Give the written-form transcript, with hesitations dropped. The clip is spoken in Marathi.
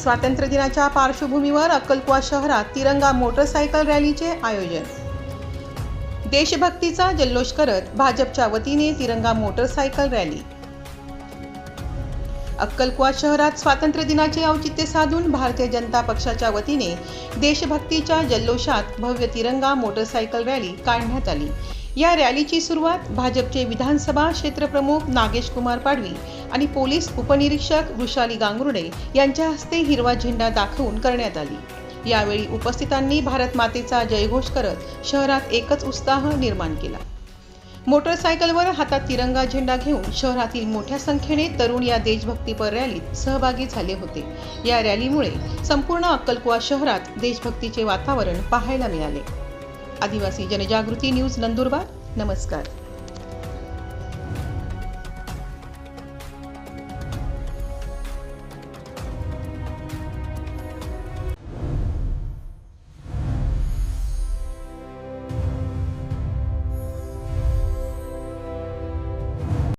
स्वातंत्र्य दिनाच्या पार्श्वभूमीवर अक्कलकुवा शहरात तिरंगा मोटरसायकल रॅलीचे आयोजन। देशभक्तीचा जल्लोष करत भाजपच्या वतीने तिरंगा मोटरसायकल रॅली। अक्कलकुवा शहरात स्वातंत्र्य दिनाचे औचित्य साधून भारतीय जनता पक्षाच्या वतीने देशभक्तीच्या जल्लोषात भव्य तिरंगा मोटरसायकल रॅली काढण्यात आली। या रॅलीची सुरुवात भाजपचे विधानसभा क्षेत्रप्रमुख नागेश कुमार पाडवी आणि पोलीस उपनिरीक्षक वृषाली गांगुर्डे यांच्या हस्ते हिरवा झेंडा दाखवून करण्यात आली। यावेळी उपस्थितांनी भारत मातेचा जयघोष करत शहरात एकच उत्साह निर्माण केला। मोटरसायकलवर हातात तिरंगा झेंडा घेऊन शहरातील मोठ्या संख्येने तरुण या देशभक्तीपर रॅलीत सहभागी झाले होते। या रॅलीमुळे संपूर्ण अक्कलकुवा शहरात देशभक्तीचे वातावरण पाहायला मिळाले। आदिवासी जनजागृती न्यूज नंदुरबार। नमस्कार।